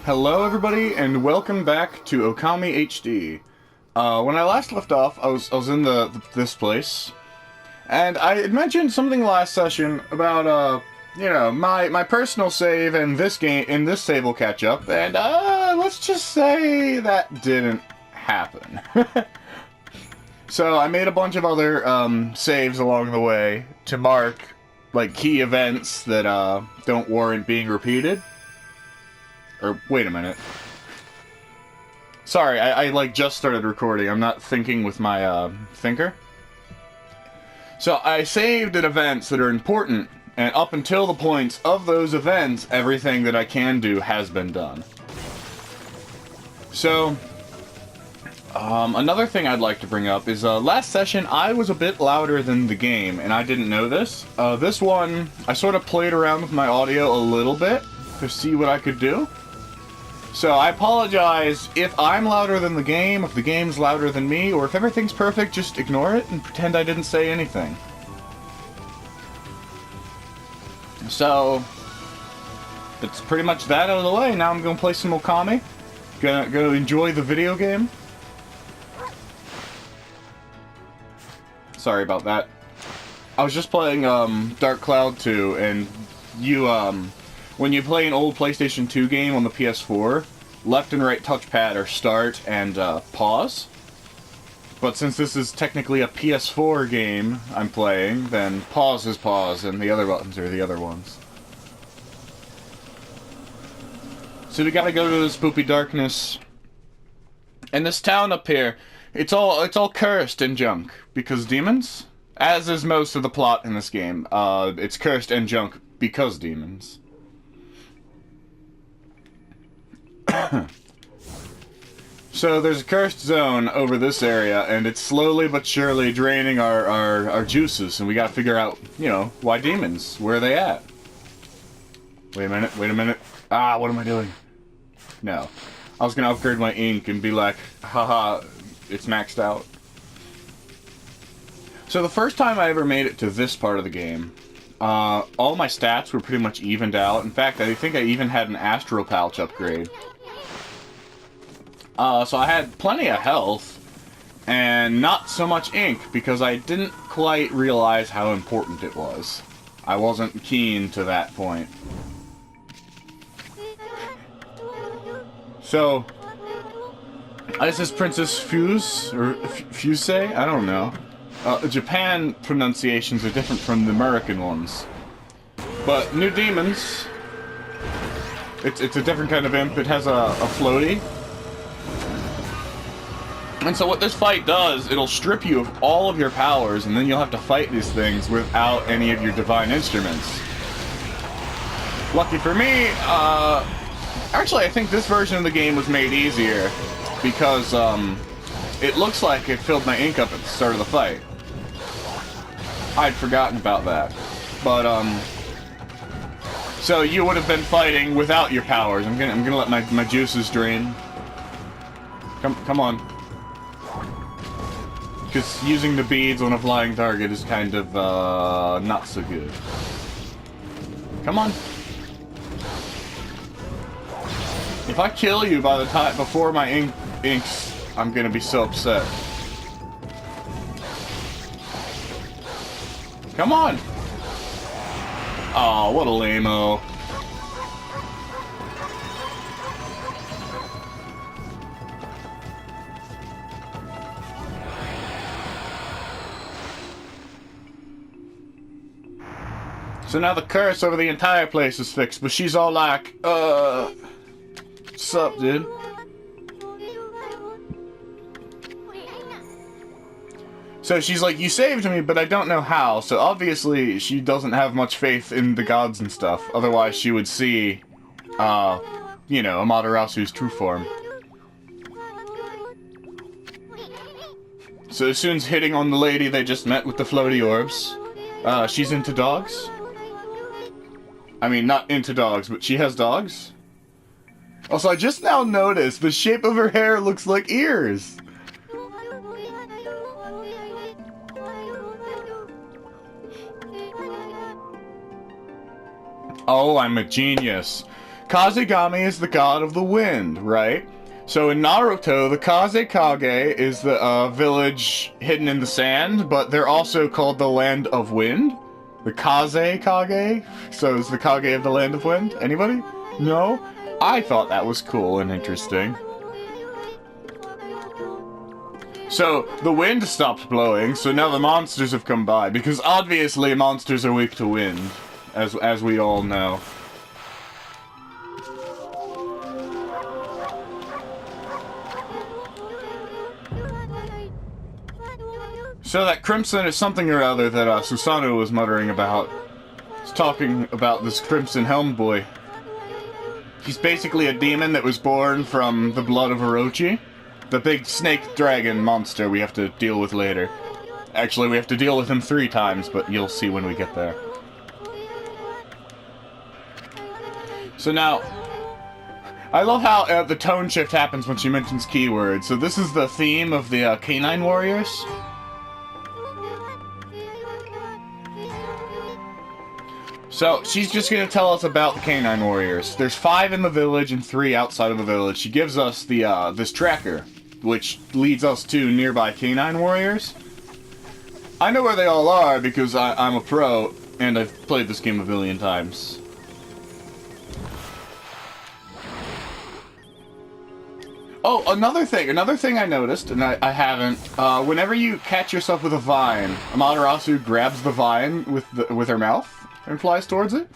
Hello everybody, and welcome back to ŌKAMI HD. When I last left off, I was in this place, and I had mentioned something last session about, you know, my personal save and this game, in this save will catch up, and, let's just say that didn't happen. So I made a bunch of other, saves along the way to mark, like, key events that, don't warrant being repeated. Or, wait a minute. Sorry, I like, just started recording. I'm not thinking with my, thinker. So, I saved at events that are important, and up until the points of those events, everything that I can do has been done. So, another thing I'd like to bring up is, last session, I was a bit louder than the game, and I didn't know this. This one, I sort of played around with my audio a little bit to see what I could do. So, I apologize if I'm louder than the game, if the game's louder than me, or if everything's perfect, just ignore it and pretend I didn't say anything. So, that's pretty much that out of the way. Now I'm gonna play some ŌKAMI. Gonna enjoy the video game. Sorry about that. I was just playing, Dark Cloud 2, and you, when you play an old PlayStation 2 game on the PS4, left and right touchpad are start and pause. But since this is technically a PS4 game I'm playing, then pause is pause and the other buttons are the other ones. So we gotta go to this spoopy darkness. And this town up here, it's all cursed and junk because demons, as is most of the plot in this game. It's cursed and junk because demons. So there's a cursed zone over this area, and it's slowly but surely draining our juices, and we gotta figure out, you know, why demons? Where are they at? Wait a minute. Ah, what am I doing? No. I was gonna upgrade my ink and be like, haha, it's maxed out. So the first time I ever made it to this part of the game, all my stats were pretty much evened out. In fact, I think I even had an Astral Pouch upgrade. So I had plenty of health, and not so much ink, because I didn't quite realize how important it was. I wasn't keen to that point. So, this is Princess Fuse, or Fuse? I don't know. Japan pronunciations are different from the American ones. But, new demons. It's a different kind of imp. It has a floaty. And so what this fight does, it'll strip you of all of your powers, and then you'll have to fight these things without any of your divine instruments. Lucky for me, actually I think this version of the game was made easier, because, it looks like it filled my ink up at the start of the fight. I'd forgotten about that. But, so you would have been fighting without your powers. I'm gonna let my juices drain. Come on. Because using the beads on a flying target is kind of, not so good. Come on. If I kill you by the time, before my inks, I'm gonna be so upset. Come on! Aw, what a lame-o. So now the curse over the entire place is fixed, but she's all like, what's up, dude? So she's like, you saved me, but I don't know how, so obviously she doesn't have much faith in the gods and stuff, otherwise she would see, you know, Amaterasu's true form. So as soon as hitting on the lady they just met with the floaty orbs, she's into dogs? I mean, not into dogs, but she has dogs? Also, I just now noticed the shape of her hair looks like ears! Oh, I'm a genius. Kazegami is the god of the wind, right? So in Naruto, the Kazekage is the village hidden in the sand, but they're also called the Land of Wind. The Kazekage? So is the Kage of the Land of Wind? Anybody? No? I thought that was cool and interesting. So, the wind stopped blowing, so now the monsters have come by, because obviously monsters are weak to wind, as we all know. So that Crimson is something or other that Susanoo was muttering about. He's talking about this Crimson Helm boy. He's basically a demon that was born from the blood of Orochi. The big snake dragon monster we have to deal with later. Actually, we have to deal with him 3 times, but you'll see when we get there. So now, I love how the tone shift happens when she mentions keywords. So this is the theme of the Canine Warriors. So, she's just gonna tell us about the Canine Warriors. There's 5 in the village and 3 outside of the village. She gives us the, this tracker, which leads us to nearby Canine Warriors. I know where they all are because I'm a pro, and I've played this game a billion times. Oh, another thing I noticed, and I haven't, whenever you catch yourself with a vine, Amaterasu grabs the vine with her mouth and flies towards it.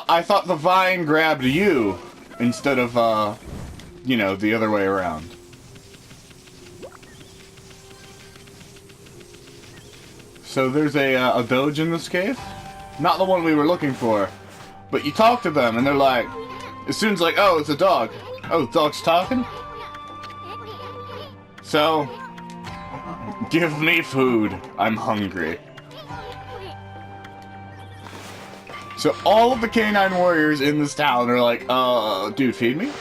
I thought the vine grabbed you instead of, you know, the other way around. So there's a doge in this cave? Not the one we were looking for. But you talk to them and they're like, as soon as like, oh, it's a dog. Oh, the dog's talking? So, give me food. I'm hungry. So all of the Canine Warriors in this town are like, dude, feed me?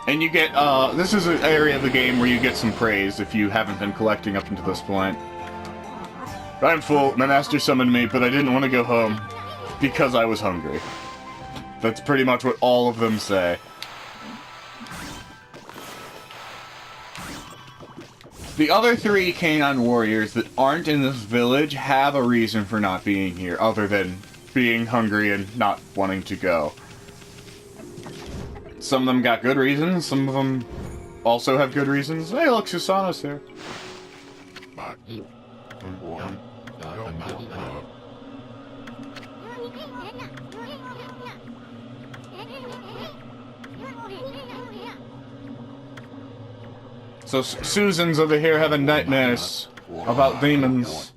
And you get, this is an area of the game where you get some praise if you haven't been collecting up until this point. I'm full, my master summoned me, but I didn't want to go home because I was hungry. That's pretty much what all of them say. The other 3 Canine Warriors that aren't in this village have a reason for not being here, other than being hungry and not wanting to go. Some of them got good reasons, some of them also have good reasons. Hey, look, Susanoo's here. So Susan's over here having nightmares about demons.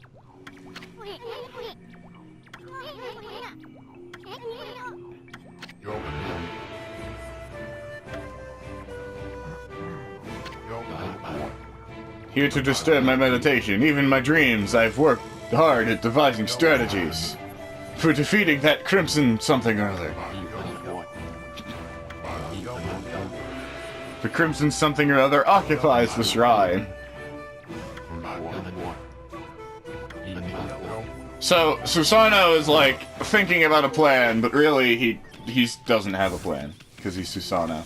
Here to disturb my meditation, even my dreams. I've worked hard at devising strategies for defeating that crimson something or other. The crimson something or other occupies the shrine. So, Susanoo is like thinking about a plan, but really he doesn't have a plan, because he's Susanoo.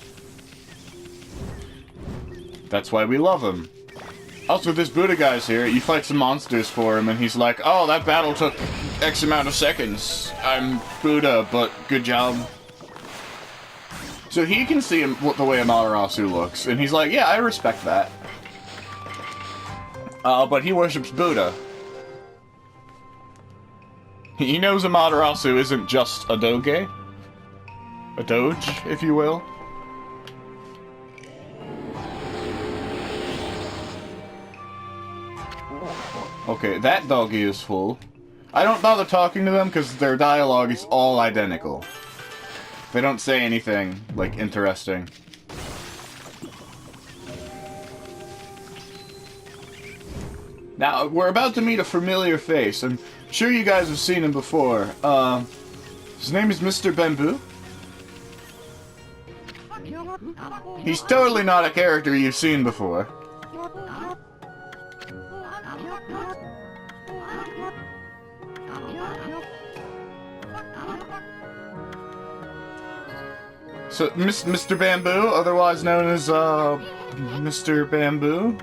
That's why we love him. Also, this Buddha guy's here, you fight some monsters for him, and he's like, oh, that battle took X amount of seconds. I'm Buddha, but good job. So he can see the way Amaterasu looks, and he's like, yeah, I respect that. But he worships Buddha. He knows Amaterasu isn't just a doge. A doge, if you will. Okay, that doggy is full. I don't bother talking to them because their dialogue is all identical. They don't say anything, like, interesting. Now, we're about to meet a familiar face. I'm sure you guys have seen him before. His name is Mr. Bamboo. He's totally not a character you've seen before. So, Mr. Bamboo, otherwise known as, Mr. Bamboo.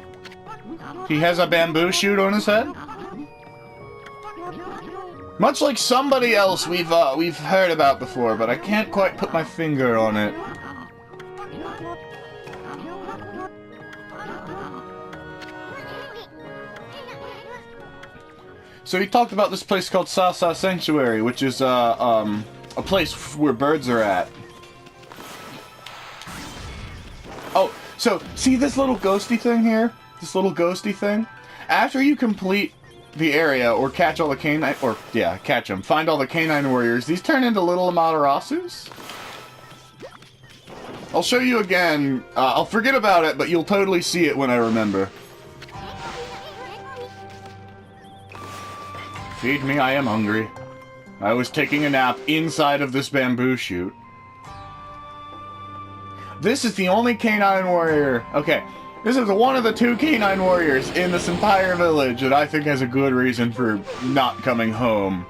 He has a bamboo shoot on his head. Much like somebody else we've heard about before, but I can't quite put my finger on it. So he talked about this place called Sasa Sanctuary, which is, a place where birds are at. Oh, so, see this little ghosty thing here? This little ghosty thing? After you complete the area, or catch all the canine, or, yeah, catch them, find all the canine warriors, these turn into little Amaterasus? I'll show you again. I'll forget about it, but you'll totally see it when I remember. Feed me, I am hungry. I was taking a nap inside of this bamboo shoot. This is the only canine warrior. Okay, this is one of the 2 canine warriors in this entire village that I think has a good reason for not coming home.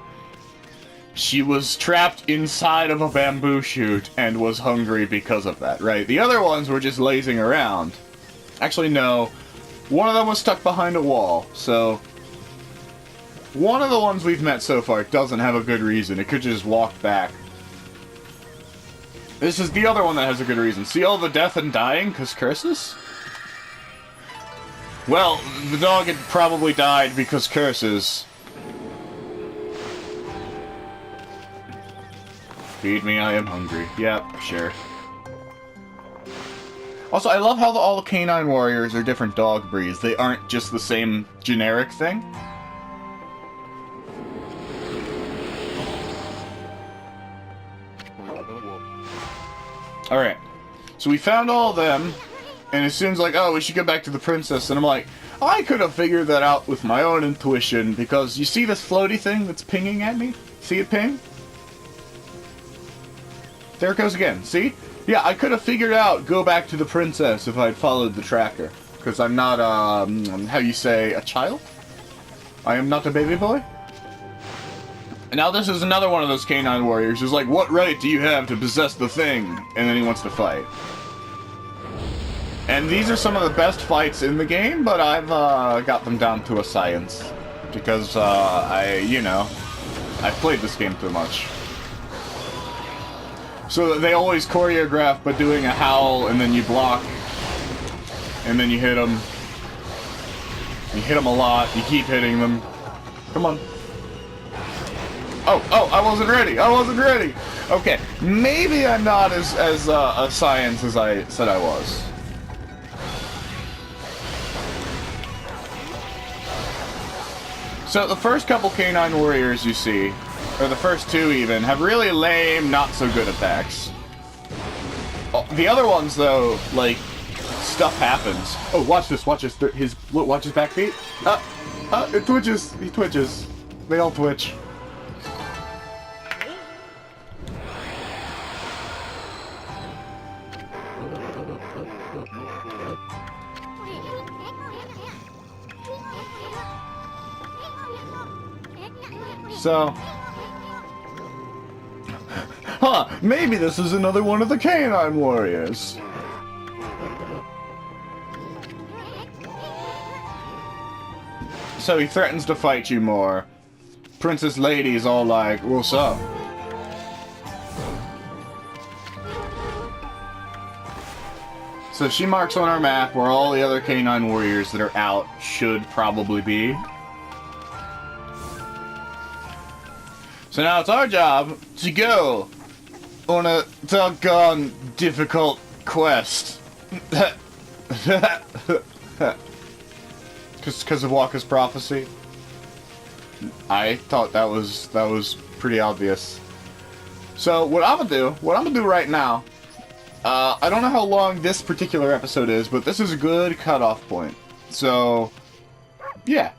She was trapped inside of a bamboo shoot and was hungry because of that, right? The other ones were just lazing around. Actually, no. One of them was stuck behind a wall, so... One of the ones we've met so far doesn't have a good reason. It could just walk back. This is the other one that has a good reason. See all the death and dying because curses? Well, the dog had probably died because curses. Feed me, I am hungry. Yep, sure. Also, I love how all the canine warriors are different dog breeds. They aren't just the same generic thing. Alright, so we found all of them, and as soon as like, oh, we should go back to the princess, and I'm like, I could have figured that out with my own intuition, because you see this floaty thing that's pinging at me? See it ping? There it goes again, see? Yeah, I could have figured out go back to the princess if I'd followed the tracker, because I'm not, how you say, a child? I am not a baby boy? And now this is another one of those canine warriors who's like, what right do you have to possess the thing? And then he wants to fight. And these are some of the best fights in the game, but I've got them down to a science. Because, I've played this game too much. So they always choreograph by doing a howl, and then you block. And then you hit them. You hit them a lot, you keep hitting them. Come on. Oh, I wasn't ready! Okay, maybe I'm not as a science as I said I was. So the first couple canine warriors you see, or the first 2 even, have really lame, not so good attacks. Oh, the other ones though, like, stuff happens. Oh, watch this, watch his back feet. It twitches, he twitches. They all twitch. So, maybe this is another one of the canine warriors. So he threatens to fight you more. Princess Lady's all like, what's up? So she marks on our map where all the other canine warriors that are out should probably be. So now it's our job to go on a doggone difficult quest. Because of Waka's prophecy. I thought that was pretty obvious. So what I'm gonna do right now, I don't know how long this particular episode is, but this is a good cutoff point. So, yeah.